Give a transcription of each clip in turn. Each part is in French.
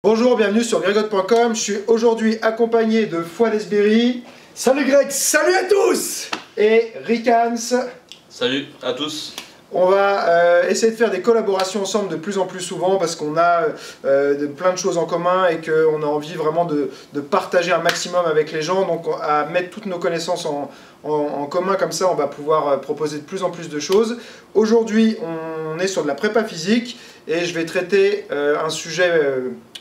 Bonjour, bienvenue sur gregot.com. Je suis aujourd'hui accompagné de Fouad Esberi. Salut Greg, salut à tous. Et Ricans. Salut à tous. On va essayer de faire des collaborations ensemble de plus en plus souvent parce qu'on a plein de choses en commun et qu'on a envie vraiment de partager un maximum avec les gens. Donc à mettre toutes nos connaissances en commun, comme ça on va pouvoir proposer de plus en plus de choses. Aujourd'hui on est sur de la prépa physique et je vais traiter un sujet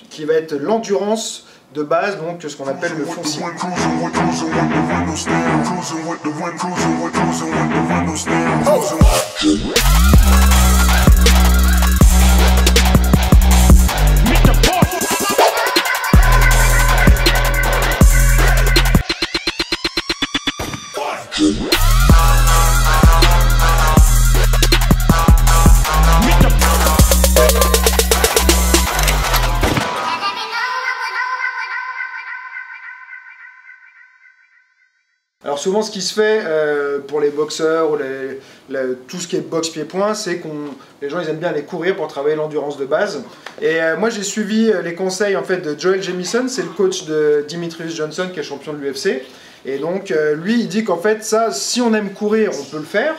qui va être l'endurance de base, donc ce qu'on appelle le foncier. Alors souvent ce qui se fait pour les boxeurs ou tout ce qui est boxe pied-point, c'est que les gens ils aiment bien aller courir pour travailler l'endurance de base. Et moi j'ai suivi les conseils en fait de Joel Jamieson, c'est le coach de Demetrius Johnson qui est champion de l'UFC. Et donc lui il dit qu'en fait ça, si on aime courir on peut le faire,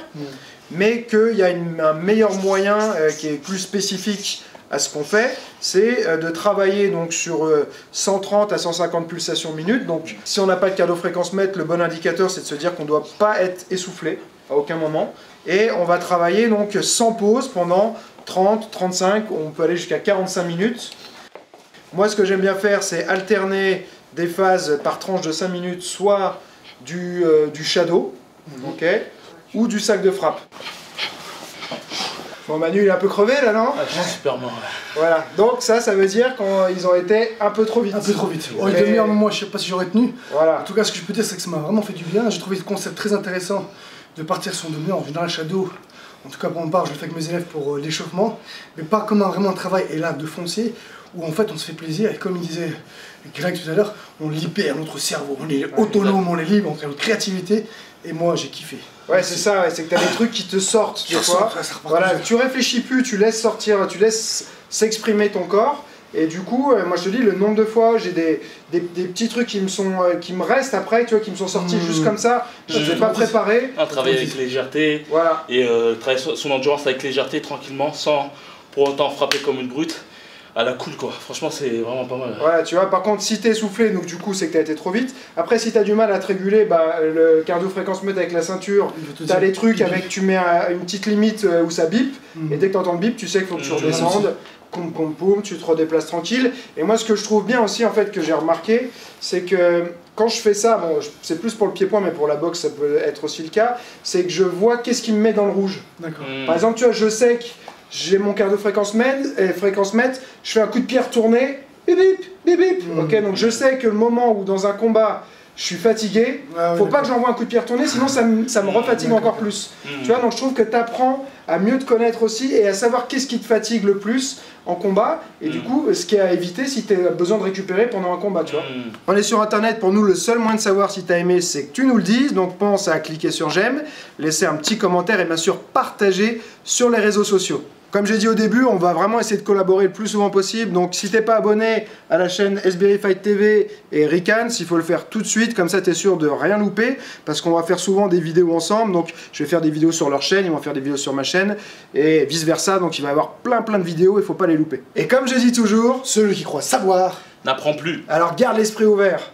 mais qu'il y a un meilleur moyen qui est plus spécifique à ce qu'on fait, c'est de travailler donc sur 130 à 150 pulsations minutes. Donc si on n'a pas de cardio-fréquence-mètre, le bon indicateur c'est de se dire qu'on ne doit pas être essoufflé à aucun moment. Et on va travailler donc sans pause pendant 30, 35, on peut aller jusqu'à 45 minutes. Moi ce que j'aime bien faire c'est alterner des phases par tranche de 5 minutes, soit du shadow, ou du sac de frappe. Bon, Manu, il est un peu crevé là, non? Ah, je suis super mort. Voilà, donc ça veut dire qu'ils ont été un peu trop vite. Un peu trop vite. Une demi-heure, moi je sais pas si j'aurais tenu. Voilà. En tout cas, ce que je peux dire, c'est que ça m'a vraiment fait du bien. J'ai trouvé le concept très intéressant de partir sur une demi-heure. En général, shadow, en tout cas pour ma part, je le fais avec mes élèves pour l'échauffement, mais pas comme vraiment un travail, et là, de foncier, où en fait on se fait plaisir, et comme il disait Greg tout à l'heure, on libère notre cerveau, on est autonome, on est libre, on a une créativité, et moi j'ai kiffé. Ouais, c'est ça, ouais, c'est que tu as des trucs qui te sortent, tu vois. Voilà, tu réfléchis plus, tu laisses sortir, tu laisses s'exprimer ton corps. Et du coup, moi je te dis, le nombre de fois, j'ai des petits trucs qui me restent après, tu vois, qui me sont sortis juste comme ça, je ne les ai pas préparés. Travailler avec légèreté, voilà. Et travailler son endurance avec légèreté, tranquillement, sans pour autant frapper comme une brute. À la cool quoi, franchement c'est vraiment pas mal. Voilà, tu vois, par contre si t'es essoufflé, donc du coup c'est que t'as été trop vite. Après si t'as du mal à te réguler, bah le cardio-fréquence-mètre avec la ceinture, t'as les trucs avec, tu mets une petite limite où ça bip, et dès que t'entends le bip, tu sais qu'il faut que tu redescendes, poum, tu te redéplaces tranquille. Et moi ce que je trouve bien aussi en fait, que j'ai remarqué, c'est que quand je fais ça, bon c'est plus pour le pied-point, mais pour la boxe ça peut être aussi le cas, c'est que je vois qu'est-ce qui me met dans le rouge. D'accord. Par exemple, tu vois, je sais que j'ai mon cardio-fréquence-mètre, je fais un coup de pied retourné, bip bip, bip bip. Ok, donc je sais que le moment où dans un combat je suis fatigué, faut pas que j'envoie un coup de pied retourné, sinon ça me refatigue encore plus. Tu vois, donc je trouve que tu apprends à mieux te connaître aussi et à savoir qu'est-ce qui te fatigue le plus en combat, et du coup, ce qui est à éviter si tu as besoin de récupérer pendant un combat, tu vois. On est sur internet, pour nous, le seul moyen de savoir si tu as aimé, c'est que tu nous le dises, donc pense à cliquer sur j'aime, laisser un petit commentaire et bien sûr partager sur les réseaux sociaux. Comme j'ai dit au début, on va vraiment essayer de collaborer le plus souvent possible. Donc si t'es pas abonné à la chaîne Esberi Fight TV et Ricans, il faut le faire tout de suite, comme ça tu es sûr de rien louper, parce qu'on va faire souvent des vidéos ensemble. Donc je vais faire des vidéos sur leur chaîne, ils vont faire des vidéos sur ma chaîne, et vice versa. Donc il va y avoir plein de vidéos, il faut pas les louper. Et comme je dis toujours, Celui qui croit savoir n'apprend plus. alors garde l'esprit ouvert.